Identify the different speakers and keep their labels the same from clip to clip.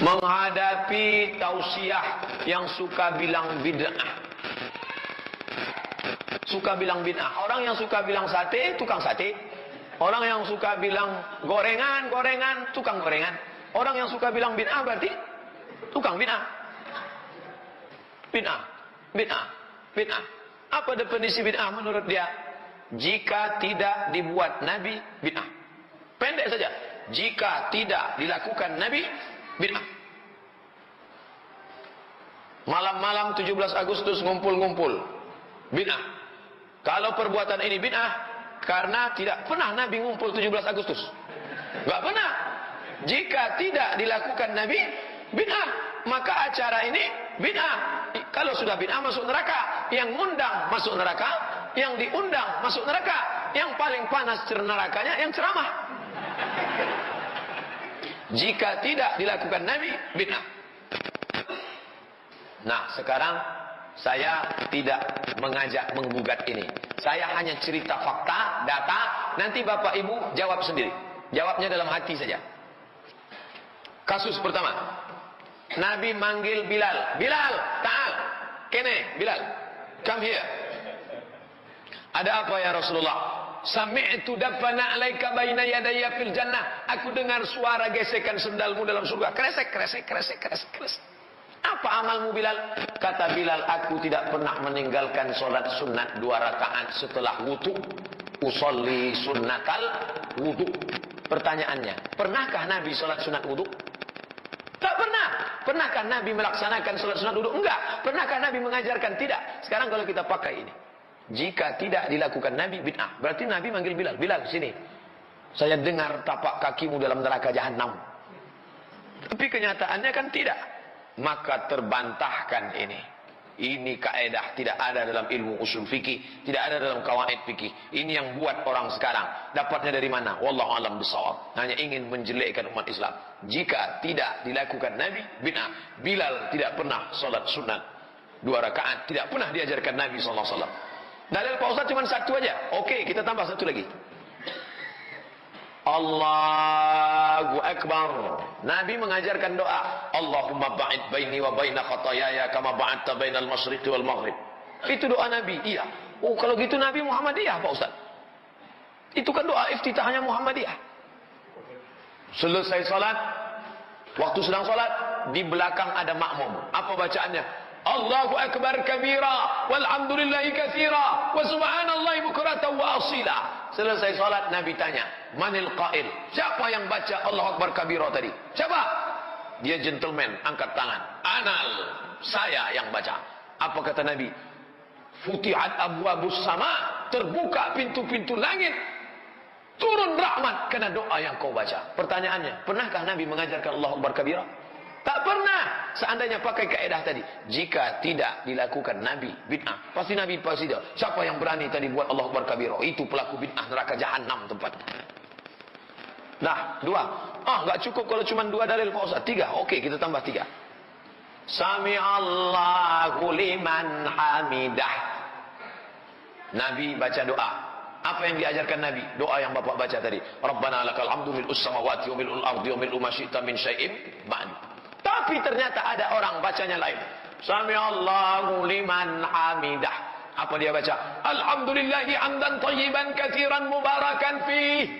Speaker 1: menghadapi tausiah yang suka bilang bid'ah. Suka bilang bid'ah. Orang yang suka bilang sate, tukang sate. Orang yang suka bilang gorengan, tukang gorengan. Orang yang suka bilang bid'ah berarti tukang bid'ah. Bid'ah. Apa definisi bid'ah menurut dia? Jika tidak dibuat Nabi, bid'ah. Pendek saja. Jika tidak dilakukan Nabi, bid'ah. Malam-malam 17 Agustus ngumpul-ngumpul, bid'ah. Kalau perbuatan ini bid'ah, karena tidak pernah Nabi ngumpul 17 Agustus. Gak pernah. Jika tidak dilakukan Nabi, bid'ah. Maka acara ini bid'ah. Kalau sudah bid'ah masuk neraka. Yang ngundang masuk neraka. Yang diundang masuk neraka. Yang paling panas nerakanya yang ceramah. Jika tidak dilakukan Nabi, bid'ah. Nah, sekarang saya tidak mengajak menggugat ini. Saya hanya cerita fakta, data. Nanti Bapak Ibu jawab sendiri. Jawabnya dalam hati saja. Kasus pertama. Nabi manggil Bilal. Bilal, ta'al. Kene, Bilal. Come here. Ada apa ya Rasulullah? Sami'tu dafana alaika baina yadayya fil jannah. Aku dengar suara gesekan sendalmu dalam surga. Kresek. Apa amalmu Bilal? Kata Bilal, aku tidak pernah meninggalkan sholat sunat 2 rakaat setelah wudu. Usolli sunnatal wudu. Pertanyaannya, pernahkah Nabi sholat sunat wudu? Tak pernah. Pernahkah Nabi melaksanakan sholat sunat wudu? Enggak. Pernahkah Nabi mengajarkan? Tidak. Sekarang kalau kita pakai ini, jika tidak dilakukan Nabi, bid'ah. Berarti Nabi manggil Bilal. Bilal, sini. Saya dengar tapak kakimu dalam neraka jahanam. Tapi kenyataannya kan tidak. Maka terbantahkan ini. Ini kaedah tidak ada dalam ilmu usul fikih, tidak ada dalam kawaid fikih. Ini yang buat orang sekarang. Dapatnya dari mana? Wallahu a'lam bishawab. Hanya ingin menjelekkan umat Islam. Jika tidak dilakukan Nabi, bid'ah. Bilal tidak pernah salat sunat 2 rakaat, tidak pernah diajarkan Nabi sallallahu alaihi wasallam. Dalil Pak Ustaz cuma 1 aja. Oke, kita tambah 1 lagi. Allahu Akbar. Nabi mengajarkan doa, Allahumma ba'id baini wa baina khatayaya kama ba'adta bainal masyriqi wal maghrib. Itu doa Nabi. Iya. Oh, kalau gitu Nabi Muhammadiyah, Pak Ustaz. Itu kan doa iftitahnya Muhammadiyah. Selesai salat, waktu sedang salat, di belakang ada makmum. Apa bacaannya? Allahu Akbar kabira walhamdulillahi katsira wa subhanallahi bukratan wa asila. Selesai salat Nabi tanya, manil qail? Siapa yang baca Allahu Akbar kabira tadi? Siapa? Dia gentleman, angkat tangan. Anal, saya yang baca. Apa kata Nabi? Futihat abwabus sama, terbuka pintu-pintu langit. Turun rahmat karena doa yang kau baca. Pertanyaannya, pernahkah Nabi mengajarkan Allahu Akbar kabira? Tak pernah. Seandainya pakai kaedah tadi, jika tidak dilakukan Nabi, bid'ah. Pasti Nabi pasti dia. Siapa yang berani tadi buat Allahu Akbar kabira? Itu pelaku bid'ah, neraka jahanam tempatnya. Nah, 2. Nggak cukup kalau cuma 2 dalil Pak Ustaz. 3. Oke, kita tambah 3. Sami Allahu liman hamidah. Nabi baca doa. Apa yang diajarkan Nabi? Doa yang Bapak baca tadi. Rabbana lakal hamdu mil'us samawati wa mil'ul ardi wa mil'u ma syi'ta min syai'in ba'd. Tapi ternyata ada orang bacanya lain. Sami Allahu liman hamidah. Apa dia baca? Alhamdulillahi hamdan thayyiban katsiran mubarakan fih.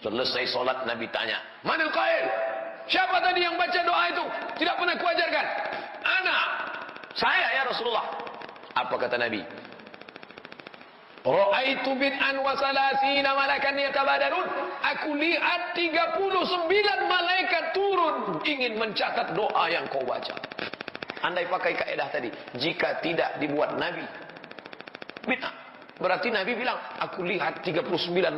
Speaker 1: Selesai salat Nabi tanya, manil qail? Siapa tadi yang baca doa itu? Tidak pernah kuajarkan. Ana. Saya ya Rasulullah. Apa kata Nabi? Ra'aitu bid'an wa salasina malakan yatabadarun. Aku lihat 39 malaikat turun ingin mencatat doa yang kau baca. Andai pakai kaedah tadi, jika tidak dibuat Nabi, bid'ah. Berarti Nabi bilang, aku lihat 39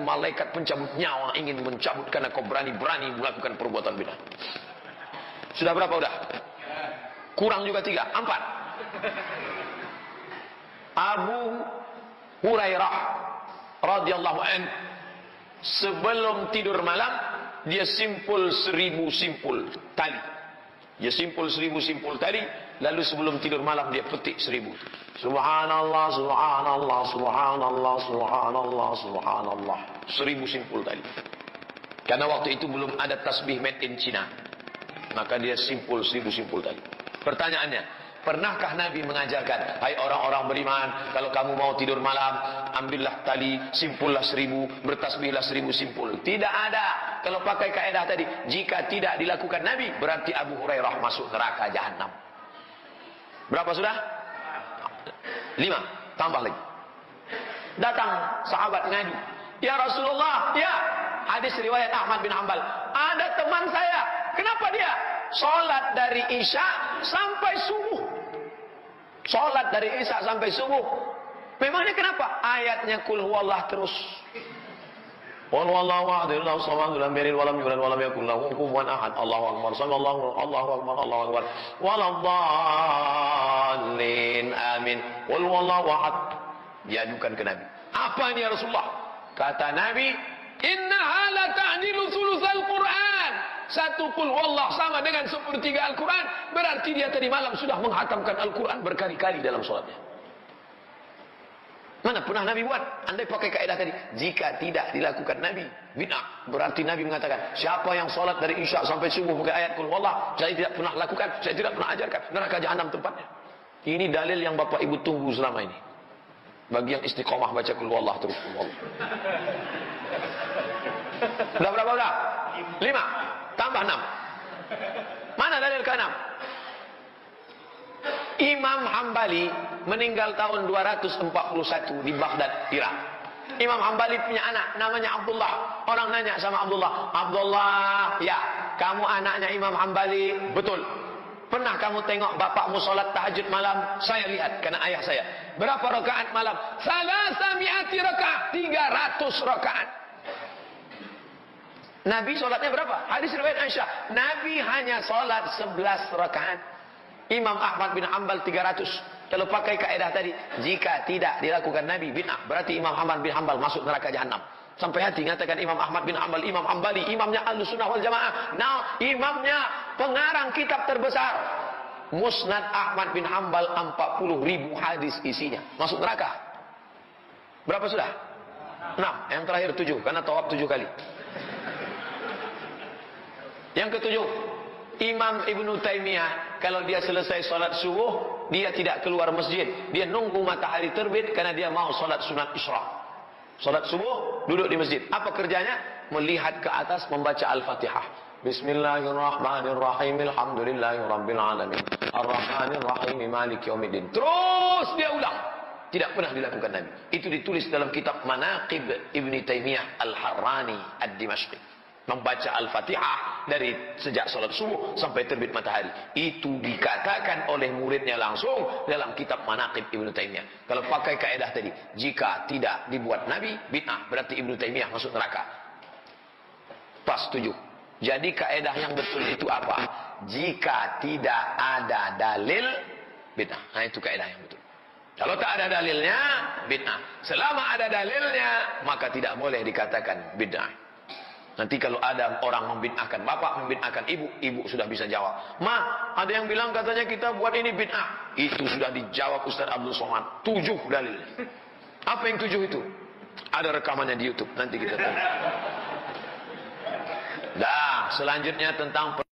Speaker 1: malaikat pencabut nyawa ingin mencabut karena kau berani-berani melakukan perbuatan bid'ah. Sudah berapa udah? Kurang juga 3, 4. Abu Hurairah radhiyallahu an, sebelum tidur malam dia simpul 1000 simpul tali. Dia simpul 1000 simpul tali, lalu sebelum tidur malam dia petik 1000. Subhanallah, subhanallah, subhanallah, subhanallah, subhanallah. 1000 simpul tali. Karena waktu itu belum ada tasbih made in China. Maka dia simpul 1000 simpul tadi. Pertanyaannya, pernahkah Nabi mengajarkan, hai orang-orang beriman, kalau kamu mau tidur malam, ambillah tali, simpullah 1000, bertasbihlah 1000 simpul. Tidak ada. Kalau pakai kaedah tadi, jika tidak dilakukan Nabi, berarti Abu Hurairah masuk neraka jahanam. Berapa sudah? 5. Tambah lagi. Datang sahabat ngadu, ya Rasulullah, ya, hadis riwayat Ahmad bin Hanbal, ada teman saya, kenapa dia sholat dari Isya sampai subuh? Sholat dari Isya sampai subuh. Memangnya kenapa? Ayatnya kul huwallah terus. Qul huwallahu ahad, Allahu samad, lam yalid walam yulad walam yakul lahu kufuwan ahad. Allahu akbar, sallallahu Allahu akbar, Allahu akbar. Waladdallin, amin. Qul huwallahu ahad. Diajukan ke Nabi. Apa ini ya Rasulullah? Kata Nabi, innaha la ta'dilu thulutsal Qur'an. Satu kul wallah sama dengan 1/3 Al-Quran. Berarti dia tadi malam sudah menghatamkan Al-Quran berkali-kali dalam sholatnya. Mana pernah Nabi buat? Andai pakai kaidah tadi, jika tidak dilakukan Nabi, bid'ah. Berarti Nabi mengatakan, siapa yang sholat dari Isya sampai subuh pakai ayat kul wallah, saya tidak pernah lakukan, saya tidak pernah ajarkan, neraka jahanam tempatnya. Ini dalil yang Bapak Ibu tunggu selama ini. Bagi yang istiqomah baca kul wallah terus kul wallah. Udah berapa udah? 5 tambah 6. Mana dalil ke-6? Imam Hambali meninggal tahun 241 di Baghdad, Irak. Imam Hambali punya anak namanya Abdullah. Orang nanya sama Abdullah, Abdullah, ya, kamu anaknya Imam Hambali? Betul. Pernah kamu tengok bapakmu sholat tahajud malam? Saya lihat, karena ayah saya. Berapa rakaat malam? 300 rakaat. 300 rakaat. Nabi sholatnya berapa? Hadis riwayat Aisyah. Nabi hanya sholat 11 rakaat. Imam Ahmad bin Hanbal 300. Kalau pakai kaedah tadi, jika tidak dilakukan Nabi, bid'ah. Berarti Imam Ahmad bin Hanbal masuk neraka jahanam. Sampai hati ngatakan Imam Ahmad bin Hanbal, Imam Hambali, imamnya Ahlussunnah wal Jamaah. Nah, imamnya pengarang kitab terbesar. Musnad Ahmad bin Hanbal 40.000 hadis isinya. Masuk neraka. Berapa sudah? 6. Yang terakhir 7. Karena tawaf 7 kali. Yang ke-7. Imam Ibnu Taimiyah, kalau dia selesai sholat subuh, dia tidak keluar masjid. Dia nunggu matahari terbit karena dia mau sholat sunat isyraq. Salat subuh, duduk di masjid. Apa kerjanya? Melihat ke atas, membaca Al-Fatihah. Bismillahirrahmanirrahim. Alhamdulillahirabbil alamin. Arrahmanirrahim. Maliki yaumiddin. Terus dia ulang. Tidak pernah dilakukan Nabi. Itu ditulis dalam kitab Manaqib Ibnu Taimiyah Al-Harrani Ad-Dimashqi. Membaca Al-Fatihah dari sejak salat subuh sampai terbit matahari. Itu dikatakan oleh muridnya langsung dalam kitab Manaqib Ibnu Taimiyah. Kalau pakai kaedah tadi, jika tidak dibuat Nabi, bid'ah. Berarti Ibnu Taimiyah masuk neraka. Pas 7. Jadi kaedah yang betul itu apa? Jika tidak ada dalil, bid'ah. Nah, itu kaedah yang betul. Kalau tak ada dalilnya, bid'ah. Selama ada dalilnya, maka tidak boleh dikatakan bid'ah. Nanti kalau ada orang membid'ahkan bapak, membid'ahkan ibu, ibu sudah bisa jawab. Ma, ada yang bilang katanya kita buat ini bid'ah. Itu sudah dijawab Ustaz Abdul Somad. 7 dalil. Apa yang 7 itu? Ada rekamannya di YouTube. Nanti kita tengok. Dah, selanjutnya tentang